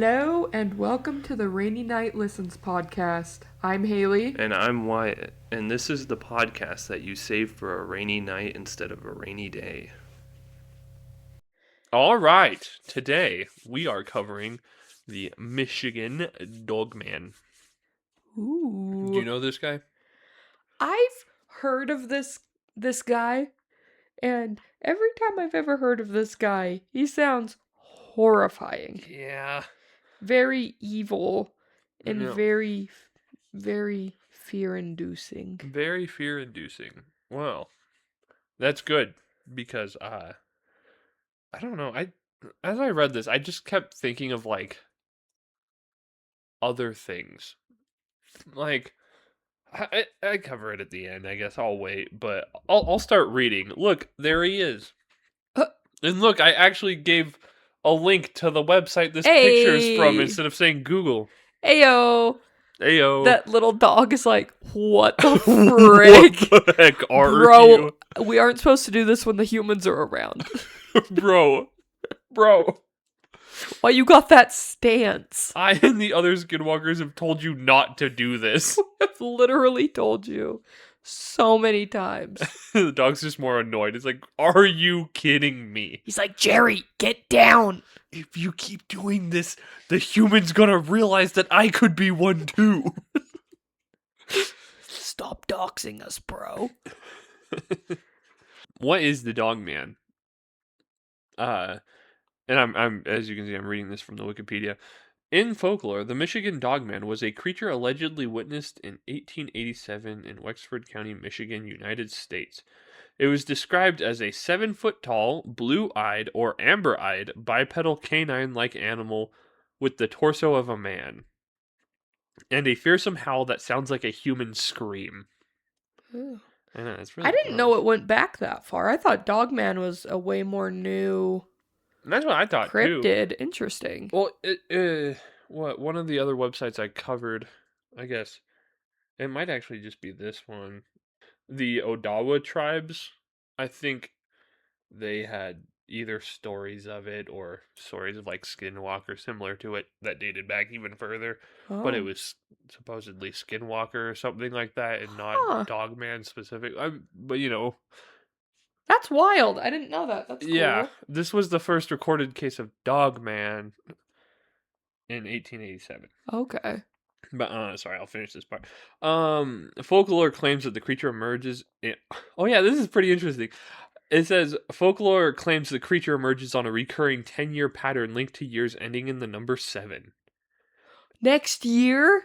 Hello and welcome to the Rainy Night Listens podcast. I'm Haley. And I'm Wyatt, and this is the podcast that you save for a rainy night instead of a rainy day. All right, today we are covering the Michigan Dogman. Ooh. Do you know this guy? I've heard of this guy, and every time I've ever heard of this guy, he sounds horrifying. Yeah. Very evil and No. very fear-inducing. Very fear-inducing. Well, that's good because I don't know. As I read this, I just kept thinking of other things. I cover it at the end. I guess I'll wait, but I'll start reading. Look, there he is. And look, I actually gave a link to the website this picture is from instead of saying Google. Ayo. Ayo. That little dog is like, what the frick? What the heck are Bro, you? We aren't supposed to do this when the humans are around. Bro. Why you got that stance? I and the other skinwalkers have told you not to do this. I've literally told you so many times. The dog's just more annoyed. It's like, are you kidding me? He's like, Jerry, get down. If you keep doing this, the human's gonna realize that I could be one too. Stop doxing us, bro. What is the Dogman? And I'm as you can see, I'm reading this from the Wikipedia. In folklore, the Michigan Dogman was a creature allegedly witnessed in 1887 in Wexford County, Michigan, United States. It was described as a 7-foot-tall, blue-eyed or amber-eyed bipedal canine-like animal with the torso of a man, and a fearsome howl that sounds like a human scream. Ooh. I know, it's really I didn't gross. know it went back that far. I thought Dogman was a way more new And that's what I thought cryptid. too. Interesting. Well, one of the other websites I covered, I guess, it might actually just be this one. The Odawa tribes, I think they had either stories of it or stories of Skinwalker similar to it that dated back even further. But it was supposedly Skinwalker or something like that and not Dogman specific. But that's wild. I didn't know that. That's cool. Yeah, this was the first recorded case of Dogman in 1887. Okay. But sorry, I'll finish this part. Folklore claims that the creature emerges. Oh yeah, this is pretty interesting. It says folklore claims the creature emerges on a recurring 10-year pattern linked to years ending in the number 7. Next year?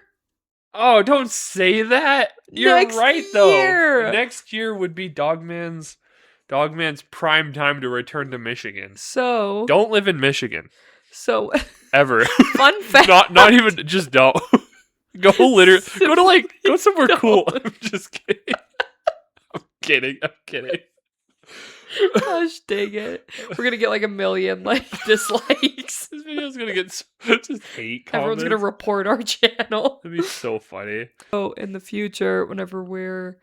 Oh, don't say that. You're Next right though. year! Next year would be Dogman's prime time to return to Michigan. So Don't live in Michigan. So Ever. Fun fact. not even just don't. Go go somewhere cool. I'm just kidding. I'm kidding. Gosh dang it. We're gonna get like 1 million dislikes. This video's gonna get just hate comments. Everyone's gonna report our channel. That'd be so funny. So in the future, whenever we're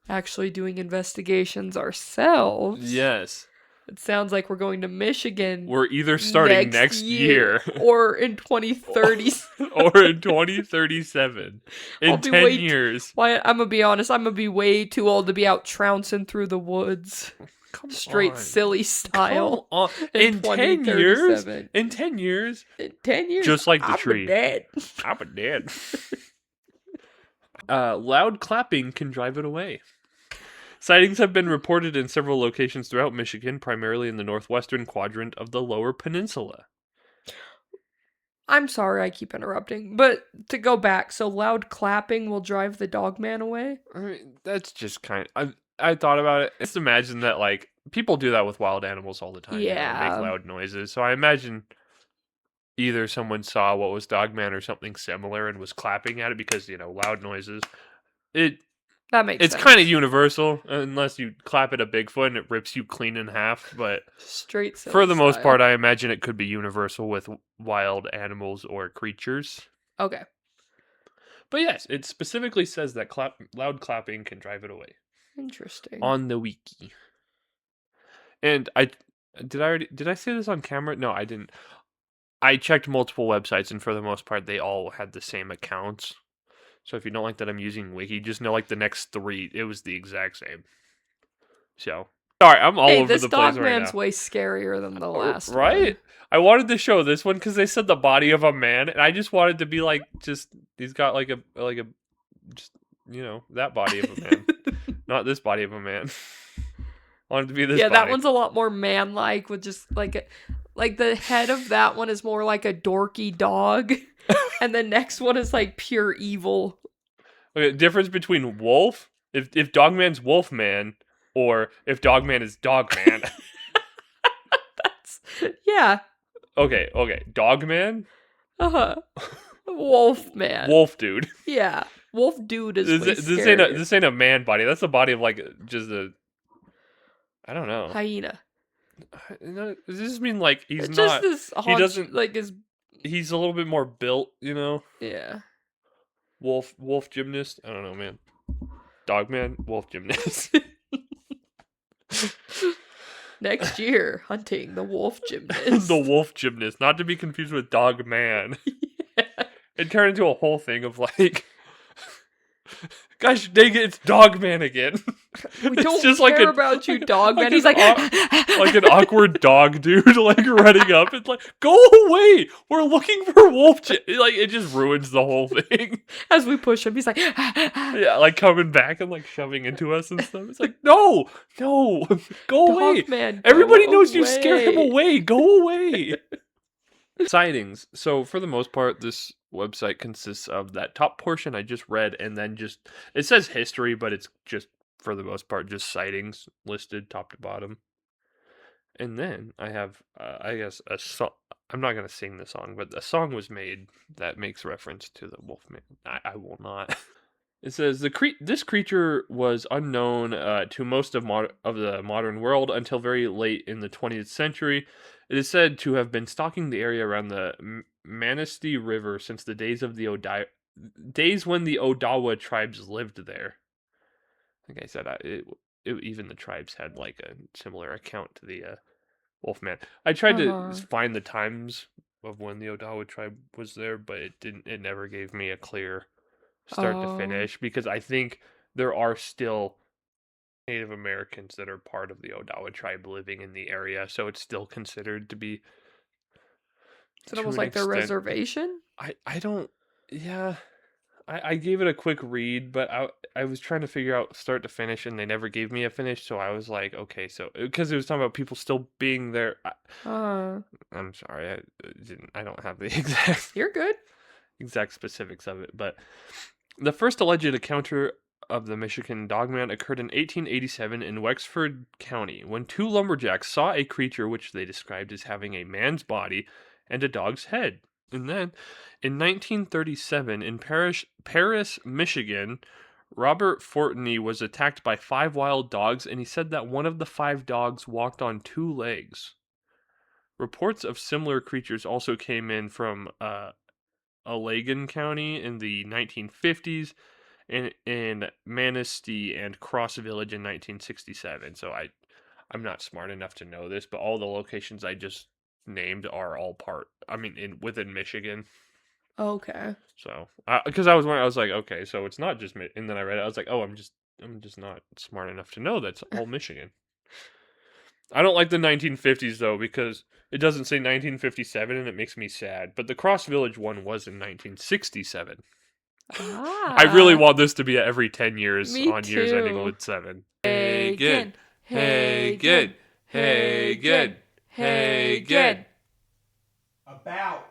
actually doing investigations ourselves, Yes. it sounds like we're going to Michigan. We're either starting next year or in 2030 or in 2037. In 10 years. Why, I'm gonna be honest, I'm gonna be way too old to be out trouncing through the woods. Straight silly style. In 10 years? In 10 years? In 10 years? Just like the tree. I'm dead. Loud clapping can drive it away. Sightings have been reported in several locations throughout Michigan, primarily in the northwestern quadrant of the Lower Peninsula. I'm sorry I keep interrupting, but to go back, so loud clapping will drive the Dogman away? I mean, that's just kind of... I thought about it. Just imagine that, people do that with wild animals all the time. Yeah. Make loud noises. So I imagine either someone saw what was Dogman or something similar and was clapping at it because, loud noises. That makes sense. It's kind of universal, unless you clap at a Bigfoot and it rips you clean in half. But straight silly for the most style. part, I imagine it could be universal with wild animals or creatures. Okay. But yes, it specifically says that loud clapping can drive it away. Interesting. On the wiki. And did I say this on camera? No, I didn't. I checked multiple websites, and for the most part, they all had the same accounts. So if you don't like that I'm using Wiki, just know like the next 3, it was the exact same. So, sorry, I'm all Hey, over this the place right Dogman's now. way scarier than the last Right? one. I wanted to show this one because they said the body of a man, and I just wanted to be like, just he's got like a just that body of a man, not this body of a man. I wanted to be this Yeah, that body. one's a lot more man-like with just like the head of that one is more like a dorky dog, and the next one is like pure evil. Okay, difference between wolf, if Dogman's Wolfman, or if Dogman is Dogman. That's yeah. Okay, Dogman, Uh-huh. Wolf man. wolf dude. Yeah. Wolf dude is way This ain't a scarier. this ain't a man body. That's a body of like just a I don't know. Hyena. Does this mean like he's It's just not? this He haunch doesn't. like his He's a little bit more built, yeah. Wolf gymnast. I don't know, man. Dogman, wolf gymnast. Next year, hunting the wolf gymnast. The wolf gymnast, not to be confused with Dogman. Yeah. It turned into a whole thing of like, gosh dang it, it's Dogman again. We It's don't just care like a- about you, like- dog like man. He's an like an awkward dog dude, like running up. It's like, go away! We're looking for wolf. Like it just ruins the whole thing. as we push him, he's like Yeah, like coming back and like shoving into us and stuff. It's like, no, go away. Dog man. Everybody go knows you scare him away. away. Go away. Sightings. So for the most part, this website consists of that top portion I just read, and then just it says history, but it's just for the most part just sightings listed top to bottom. And then I have, I guess, a song. I'm not gonna sing the song, but a song was made that makes reference to the Wolfman. I will not. It says this creature was unknown to most of the modern world until very late in the 20th century. It is said to have been stalking the area around the Manistee River since the days of the days when the Odawa tribes lived there. Like I said, even the tribes had like a similar account to the Wolfman. I tried to find the times of when the Odawa tribe was there, but it didn't. It never gave me a clear start to finish because I think there are still Native Americans that are part of the Odawa tribe living in the area, so it's still considered to be Is it to almost an like their extent. reservation? I don't. Yeah, I gave it a quick read, but I was trying to figure out start to finish, and they never gave me a finish. So I was like, okay, so because it was talking about people still being there. I'm sorry, I don't have the You're good. exact specifics of it, but the first alleged encounter of the Michigan Dogman occurred in 1887 in Wexford County when 2 lumberjacks saw a creature which they described as having a man's body and a dog's head. And then, in 1937, in Paris, Michigan, Robert Fortney was attacked by 5 wild dogs, and he said that one of the 5 dogs walked on 2 legs. Reports of similar creatures also came in from Allegan County in the 1950s, and in Manistee and Cross Village in 1967. So I'm not smart enough to know this, but all the locations I just named are all within Michigan. Okay. So because I was like, okay, so it's not just and then I read it, I was like, oh, I'm just not smart enough to know that's all Michigan. I don't like the 1950s though because it doesn't say 1957 and it makes me sad. But the Cross Village one was in 1967. I really want this to be every 10 years Me on years ending too. with 7. Hagen, Hagen, Hagen, Hagen. About.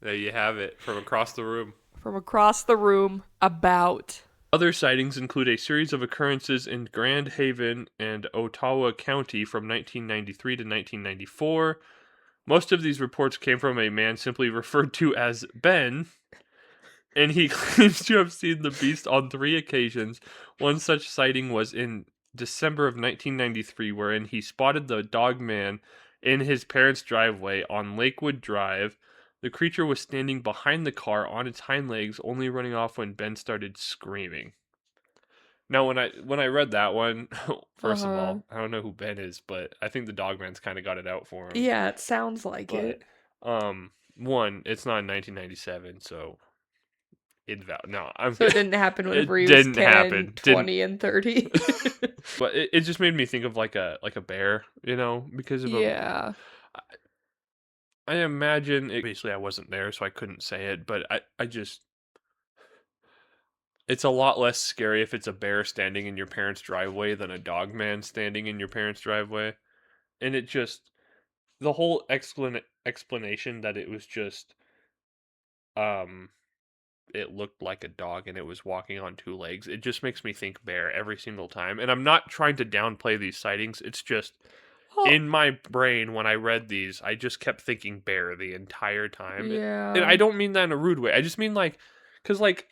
There you have it from across the room. From across the room, about. Other sightings include a series of occurrences in Grand Haven and Ottawa County from 1993 to 1994. Most of these reports came from a man simply referred to as Ben, and he claims to have seen the beast on 3 occasions. One such sighting was in December of 1993, wherein he spotted the Dogman in his parents' driveway on Lakewood Drive. The creature was standing behind the car on its hind legs, only running off when Ben started screaming. Now, when I read that one, first of all, I don't know who Ben is, but I think the Dogman's kind of got it out for him. Yeah, it sounds like it. One, it's not in 1997, so no, So it didn't happen whenever it he was didn't 10, happen. 20, and 30. But it just made me think of like a bear, because of Yeah. I imagine basically I wasn't there, so I couldn't say it, but I just it's a lot less scary if it's a bear standing in your parents' driveway than a dog man standing in your parents' driveway. And it just the whole explanation that it was just um it looked like a dog and it was walking on two legs. It just makes me think bear every single time. And I'm not trying to downplay these sightings. It's just Well, in my brain when I read these, I just kept thinking bear the entire time. And I yeah. don't mean that in a rude way. I just mean like cuz like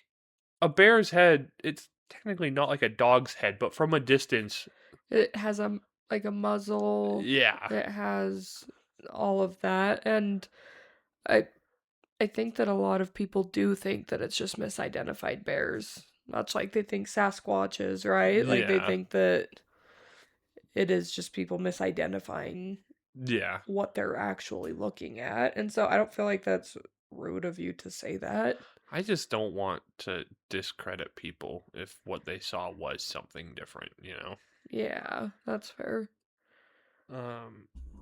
a bear's head, it's technically not like a dog's head, but from a distance, It has a muzzle. yeah. It has all of that, and I I think that a lot of people do think that it's just misidentified bears, much like they think Sasquatches, right? Like they Yeah. think that it is just people misidentifying Yeah. what they're actually looking at. And so I don't feel like that's rude of you to say that. I just don't want to discredit people if what they saw was something different. Yeah, that's fair.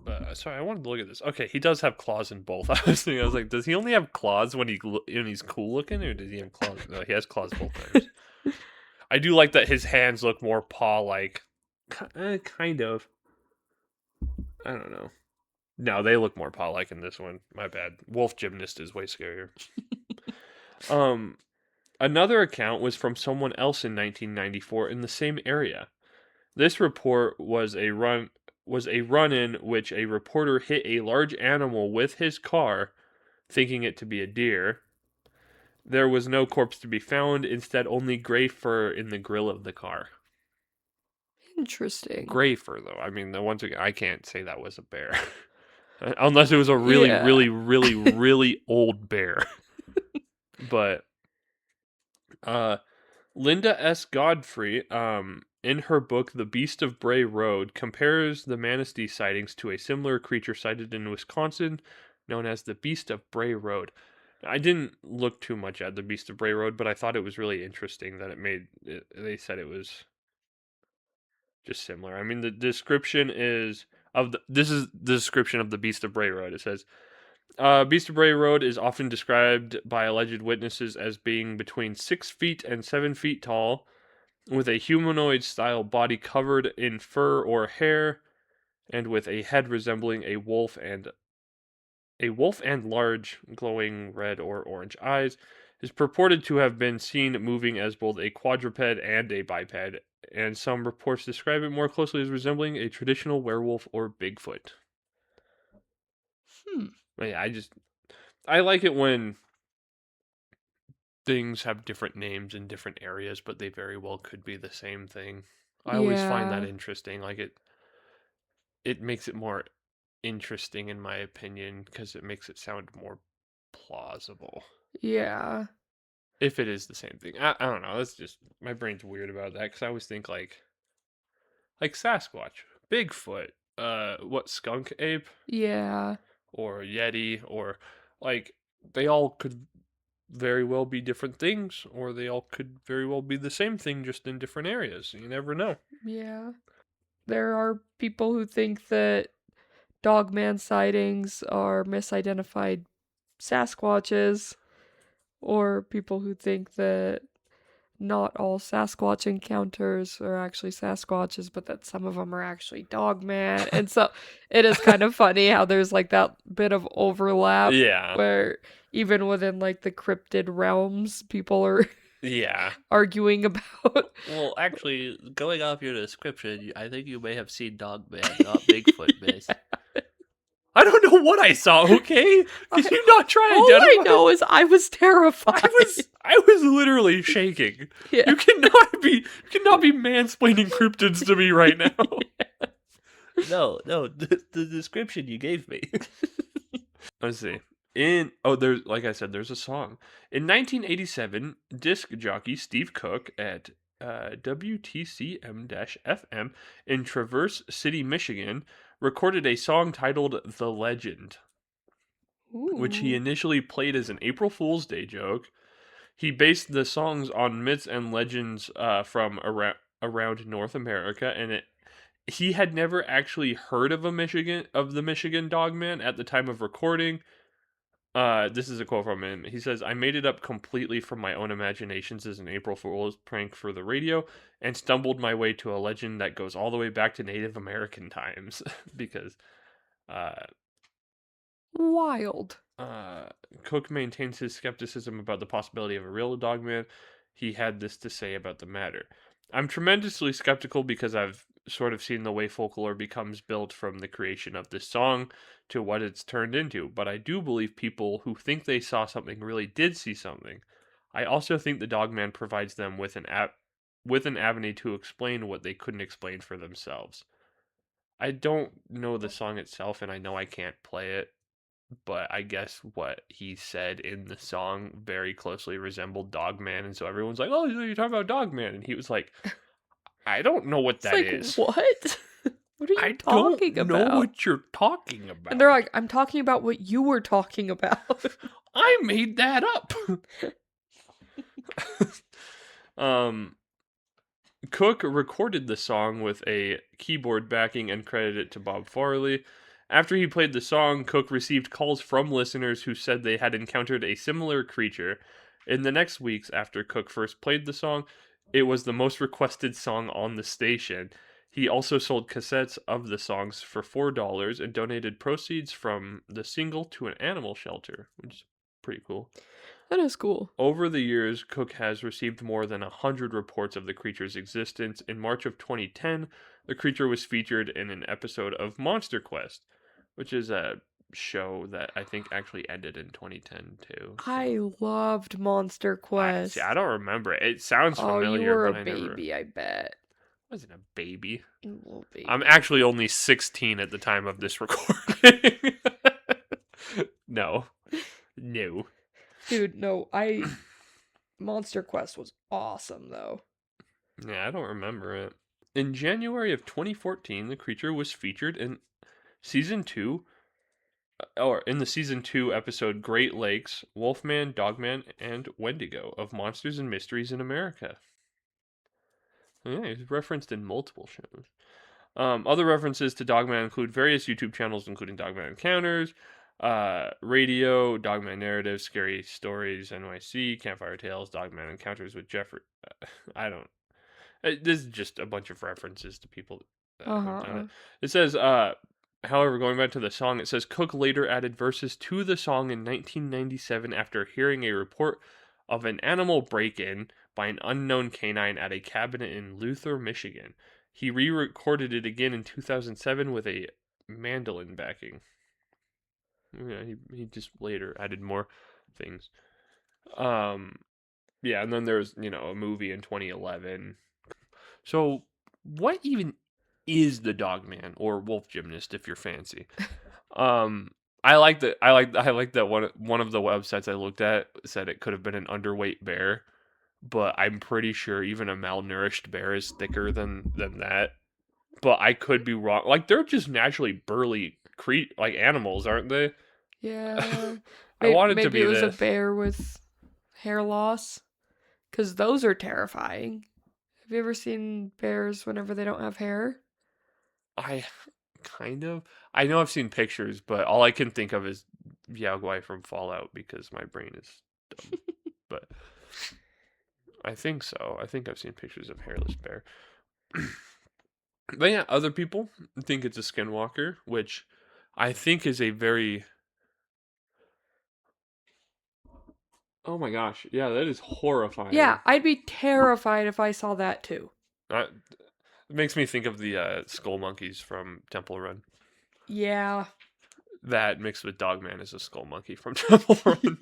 But sorry, I wanted to look at this. Okay, he does have claws in both. I was like, does he only have claws when he's cool looking, or does he have claws? No, he has claws both times. I do like that his hands look more paw like, kind of. I don't know. No, they look more paw like in this one. My bad. Wolf Gymnast is way scarier. Um, Another account was from someone else in 1994 in the same area. This report was a run-in which a reporter hit a large animal with his car, thinking it to be a deer. There was no corpse to be found, instead only gray fur in the grill of the car. Interesting. Gray fur though. I mean, the once again, I can't say that was a bear. Unless it was a really, Yeah. really, really, really old bear. But Linda S. Godfrey, in her book The Beast of Bray Road, compares the Manistee sightings to a similar creature sighted in Wisconsin known as the Beast of Bray Road. I didn't look too much at the Beast of Bray Road, but I thought it was really interesting that they said it was just similar. I mean, the description is this is the description of the Beast of Bray Road. It says, Beast of Bray Road is often described by alleged witnesses as being between 6 feet and 7 feet tall, with a humanoid style body covered in fur or hair, and with a head resembling a wolf and large glowing red or orange eyes, is purported to have been seen moving as both a quadruped and a biped, and some reports describe it more closely as resembling a traditional werewolf or Bigfoot. Hmm. But yeah, I like it when things have different names in different areas, but they very well could be the same thing. I always find that Yeah. interesting. Like it makes it more interesting in my opinion because it makes it sound more plausible. Yeah. If it is the same thing. I don't know. That's just my brain's weird about that because I always think like Sasquatch, Bigfoot, what skunk ape Yeah. or Yeti or like they all could very well be different things, or they all could very well be the same thing just in different areas. You never know. Yeah. There are people who think that Dogman sightings are misidentified Sasquatches, or people who think that not all Sasquatch encounters are actually Sasquatches, but that some of them are actually Dogman. And so it is kind of funny how there's like that bit of overlap Yeah. where even within like the cryptid realms, people are Yeah. arguing about. Well, actually, going off your description, I think you may have seen Dogman, not Bigfoot, miss. I don't know what I saw, okay? Can you not try to All I identify? know is I was terrified. I was literally shaking. Yeah. You cannot be mansplaining cryptids to me right now. No, the description you gave me. Let's see. There's like I said, there's a song. In 1987, disc jockey Steve Cook at WTCM-FM in Traverse City, Michigan, recorded a song titled "The Legend." which he Ooh. initially played as an April Fool's Day joke. He based the songs on myths and legends from around North America, and he had never actually heard of the Michigan Dogman at the time of recording. This is a quote from him. He says, "I made it up completely from my own imaginations as an April Fool's prank for the radio, and stumbled my way to a legend that goes all the way back to Native American times." Because uh, Wild. uh, Cook maintains his skepticism about the possibility of a real dogman. He had this to say about the matter. "I'm tremendously skeptical because I've sort of seen the way folklore becomes built from the creation of this song to what it's turned into, but I do believe people who think they saw something really did see something. I also think the Dogman provides them with an avenue to explain what they couldn't explain for themselves." I don't know the song itself, and I know I can't play it, but I guess what he said in the song very closely resembled Dogman, and so everyone's like, "Oh, so you're talking about Dogman?" And he was like, "I don't know what It's that like, is. what? What are you I don't talking know about? what you're talking about." And they're like, I'm talking about what you were talking about. "I made that up." um, Cook recorded the song with a keyboard backing and credited it to Bob Farley. After he played the song, Cook received calls from listeners who said they had encountered a similar creature. In the next weeks after Cook first played the song, it was the most requested song on the station. He also sold cassettes of the songs for $4 and donated proceeds from the single to an animal shelter, which is pretty cool. That is cool. Over the years, Cook has received more than 100 reports of the creature's existence. In March of 2010, the creature was featured in an episode of Monster Quest, which is a show that I think actually ended in 2010 too. I loved Monster Quest. I don't remember it. It sounds Oh, you familiar, were a but I never baby, I bet. wasn't a baby. A little baby. I'm actually only 16 at the time of this recording. No. Dude, no, Monster Quest was awesome though. Yeah, I don't remember it. In January of 2014, the creature was featured in season 2 or in the season 2 episode Great Lakes, Wolfman, Dogman, and Wendigo of Monsters and Mysteries in America. Yeah, he's referenced in multiple shows. Other references to Dogman include various YouTube channels, including Dogman Encounters, Radio, Dogman Narratives, Scary Stories, NYC, Campfire Tales, Dogman Encounters with Jeffrey. I don't. This is just a bunch of references to people that have done it. It says, however, going back to the song, it says Cook later added verses to the song in 1997 after hearing a report of an animal break-in by an unknown canine at a cabinet in Luther, Michigan. He re-recorded it again in 2007 with a mandolin backing. Yeah, he just later added more things. Yeah, and then there's, a movie in 2011. So, what even is the Dogman or Wolf Gymnast if you're fancy? I like that. I like that one of the websites I looked at said it could have been an underweight bear, but I'm pretty sure even a malnourished bear is thicker than that. But I could be wrong. Like they're just naturally burly like animals, aren't they? Yeah. I want it to Maybe be it was a this. bear with hair loss. Because those are terrifying. Have you ever seen bears whenever they don't have hair? I kind of. I know I've seen pictures, but all I can think of is Yaogwai from Fallout because my brain is dumb. But I think so. I think I've seen pictures of hairless bear. But yeah, other people think it's a skinwalker, which I think is a very. Oh my gosh. Yeah, that is horrifying. Yeah, I'd be terrified if I saw that too. It makes me think of the skull monkeys from Temple Run. Yeah. That mixed with Dogman is a skull monkey from Temple Run.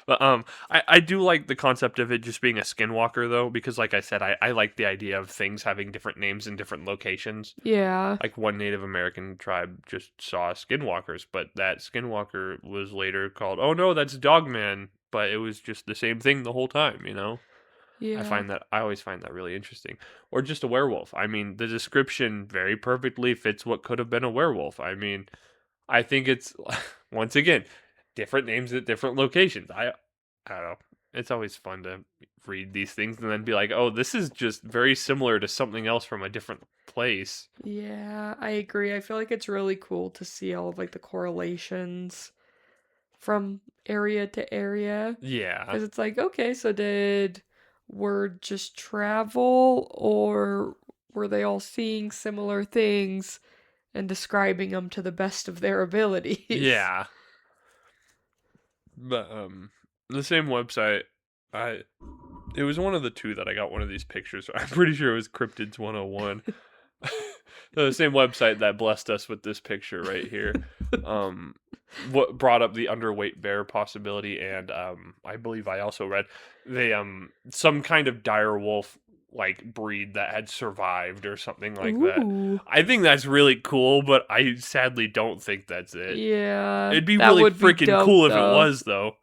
But I do like the concept of it just being a skinwalker though, because like I said, I like the idea of things having different names in different locations. Yeah. Like one Native American tribe just saw skinwalkers, but that skinwalker was later called, oh no, that's Dogman, but it was just the same thing the whole time, Yeah. I always find that really interesting. Or just a werewolf. I mean, the description very perfectly fits what could have been a werewolf. I mean, I think it's once again, different names at different locations. I don't know. It's always fun to read these things and then be like, oh, this is just very similar to something else from a different place. Yeah, I agree. I feel like it's really cool to see all of like the correlations from area to area. Yeah. Because it's like, okay, so did word just travel, or were they all seeing similar things and describing them to the best of their abilities? Yeah. But the same website, it was one of the two that I got one of these pictures. I'm pretty sure it was Cryptids 101. The same website that blessed us with this picture right here. What brought up the underweight bear possibility, and I believe I also read they some kind of dire wolf like breed that had survived or something like that. Ooh. I think that's really cool, but I sadly don't think that's it. Yeah. It'd be that really would be freaking dope, cool if it though. was, though.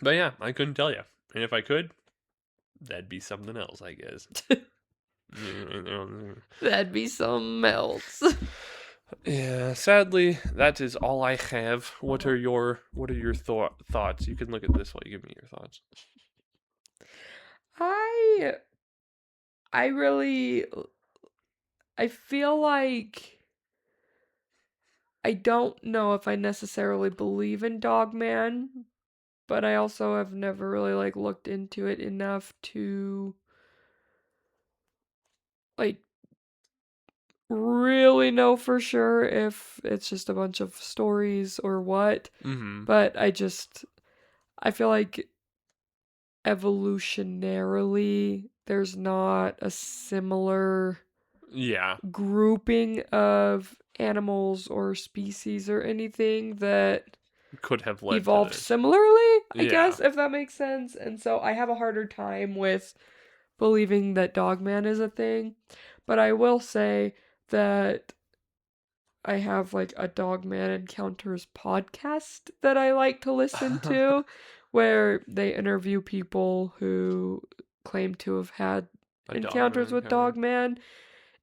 But yeah, I couldn't tell you. And if I could, that'd be something else, I guess. That'd be something else. Yeah, sadly, that is all I have. What are your thoughts? You can look at this while you give me your thoughts. I really I feel like I don't know if I necessarily believe in Dogman, but I also have never really like looked into it enough to like really know for sure if it's just a bunch of stories or what. Mm-hmm. But I feel like evolutionarily there's not a similar Yeah, grouping of animals or species or anything that could have led evolved to this. similarly, I Yeah. guess, if that makes sense. And so I have a harder time with believing that Dogman is a thing. But I will say that I have like a Dogman Encounters podcast that I like to listen to, where they interview people who claim to have had A encounters Dogman with encounter. Dogman.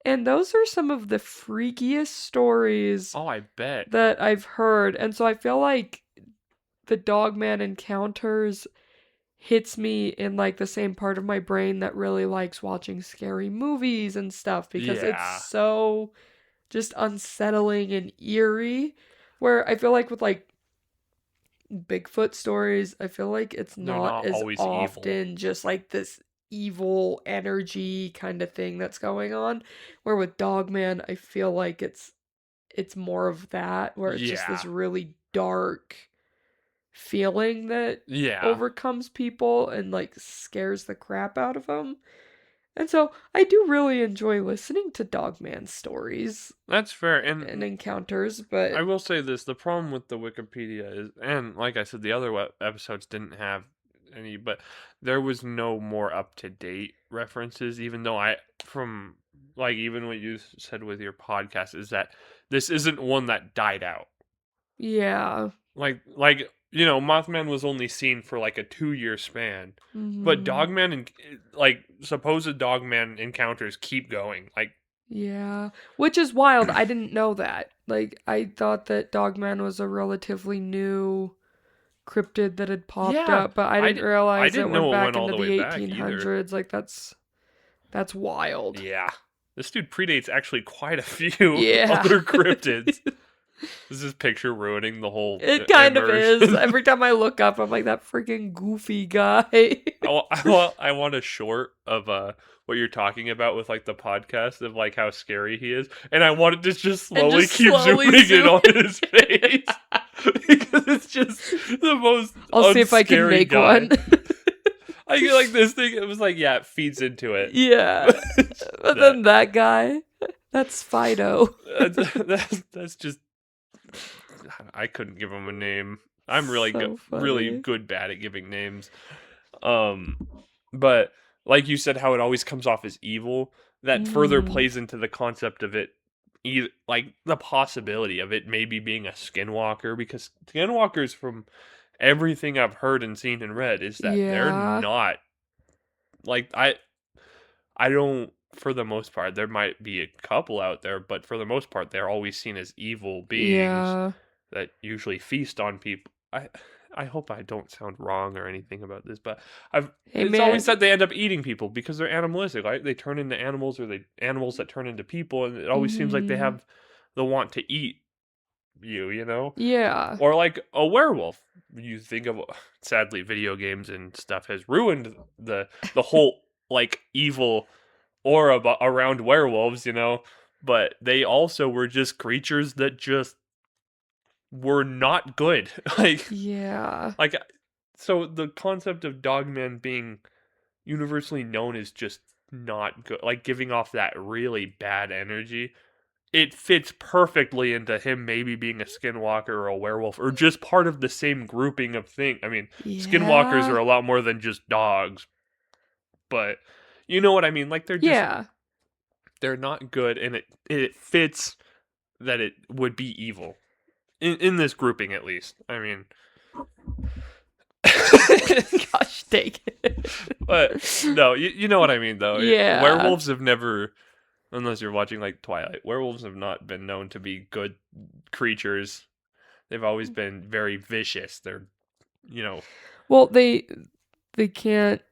And those are some of the freakiest stories Oh, I bet. that I've heard. And so I feel like the Dogman Encounters hits me in like the same part of my brain that really likes watching scary movies and stuff, because it's Yeah. so just unsettling and eerie. Where I feel like with like Bigfoot stories, I feel like it's They're not not as always evil. often just like this evil energy kind of thing that's going on. Where with Dogman, I feel like it's more of that, where it's just this Yeah. really dark feeling that Yeah. overcomes people and like scares the crap out of them. And so I do really enjoy listening to Dogman stories That's fair. and And encounters, I but will say this, the problem with the Wikipedia is, and like I said, the other episodes didn't have any, but there was no more up-to-date references, even though from, like, even what you said with your podcast is that this isn't one that died out. yeah. Like, Mothman was only seen for, like, a 2-year span, but Mhm. Dogman, and like, supposed Dogman encounters keep going. Like, Yeah. Which is wild. I didn't know that. Like, I thought that Dogman was a relatively new cryptid that had popped yeah, up, but I I, didn't d- I realize it didn't went know it back went all into the way the back either. 1800s. Like, that's wild. Yeah. This dude predates actually quite a few Yeah. other cryptids. Is this picture ruining the whole It kind of is. immersion? Every time I look up, I'm like, that freaking goofy guy. I want a short of what you're talking about with like the podcast of like how scary he is, and I want it to just slowly just keep slowly zooming in zoom on in. his face because it's just the most I'll see if I can unscary make guy. one. I feel like this thing. It was like, yeah, it feeds into it. Yeah. But then that guy, that's Fido. That's just. I couldn't give him a name. I'm really So really funny. good bad at giving names. But like you said, how it always comes off as evil. That further Mhm. plays into the concept of it, like the possibility of it maybe being a skinwalker, because skinwalkers, from everything I've heard and seen and read, is that they're Yeah. not like I don't. For the most part, there might be a couple out there, but for the most part, they're always seen as evil beings. Yeah. that usually feast on people. I hope I don't sound wrong or anything about this, but Hey, it's man. always said they end up eating people because they're animalistic, right? They turn into animals, or animals that turn into people, and it always seems like they have the want to eat you, you know? Yeah. Or like a werewolf. You think of, sadly, video games and stuff has ruined the whole like evil aura around werewolves, you know? But they also were just creatures that just were not good. Yeah. Like so the concept of Dogman being universally known as just not good, like giving off that really bad energy, it fits perfectly into him maybe being a skinwalker or a werewolf or just part of the same grouping of things. I mean, skinwalkers are Yeah. a lot more than just dogs, but you know what I mean? Like Yeah. they're not good, and it fits that it would be evil in this grouping, at least. I mean, Gosh dang it. but no, you know what I mean, though. Yeah. Werewolves have never, unless you're watching like Twilight, werewolves have not been known to be good creatures. They've always been very vicious. They're, you know, Well, they can't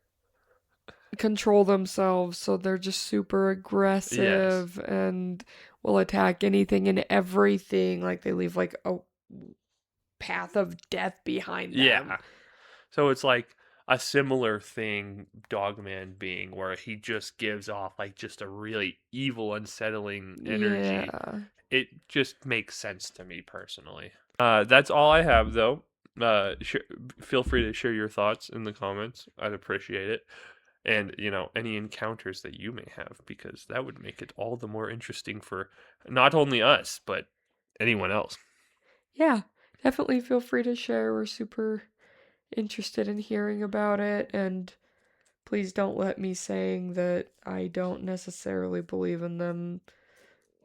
control themselves, so they're just super aggressive and will attack anything and everything. Like they leave like a path of death behind them. yeah. So it's like a similar thing, Dogman being, where he just gives off like just a really evil, unsettling energy. Yeah. It just makes sense to me personally. That's all I have, though. Feel free to share your thoughts in the comments. I'd appreciate it. And, you know, any encounters that you may have, because that would make it all the more interesting for not only us, but anyone else. Yeah. Definitely feel free to share. We're super interested in hearing about it, and please don't let me saying that I don't necessarily believe in them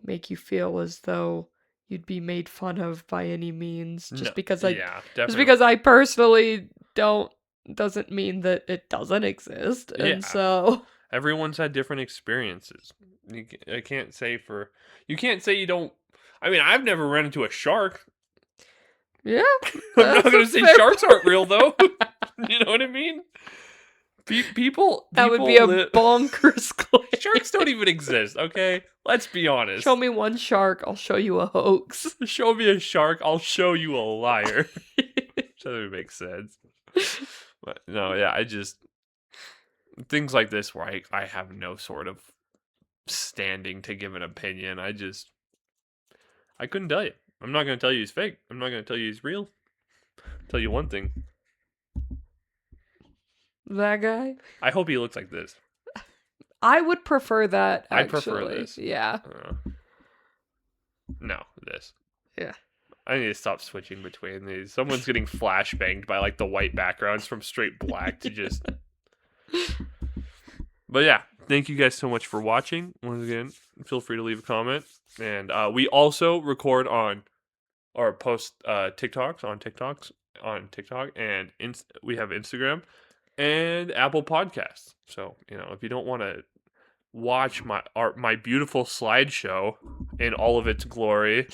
make you feel as though you'd be made fun of by any means. No, Just definitely. because I personally don't doesn't mean that it doesn't exist. Yeah. And so Everyone's had different experiences. I can't say you can't say you don't. I mean, I've never run into a shark. yeah. I'm not that's going a to say fair sharks aren't real, though. You know what I mean? People That would be a live. bonkers claim. Sharks don't even exist, okay? Let's be honest. Show me one shark, I'll show you a hoax. Show me a shark, I'll show you a liar. That doesn't make sense. But no, yeah, things like this where I have no sort of standing to give an opinion. I couldn't tell you. I'm not going to tell you he's fake. I'm not going to tell you he's real. I'll tell you one thing. That guy? I hope he looks like this. I would prefer that, actually. I prefer this. Yeah. No, this. Yeah. I need to stop switching between these. Someone's getting flashbanged by like the white backgrounds from straight black to just. But yeah, thank you guys so much for watching. Once again, feel free to leave a comment. And we also record on or post TikToks on TikTok, and we have Instagram and Apple Podcasts. So, you know, if you don't want to watch my beautiful slideshow in all of its glory,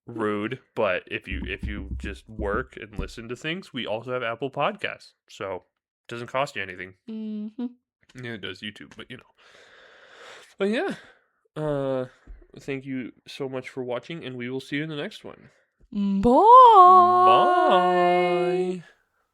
rude, but if you just work and listen to things, we also have Apple Podcasts. So, it doesn't cost you anything. Mm-hmm. Yeah, it does YouTube, but you know. But yeah, thank you so much for watching, and we will see you in the next one. Bye. Bye.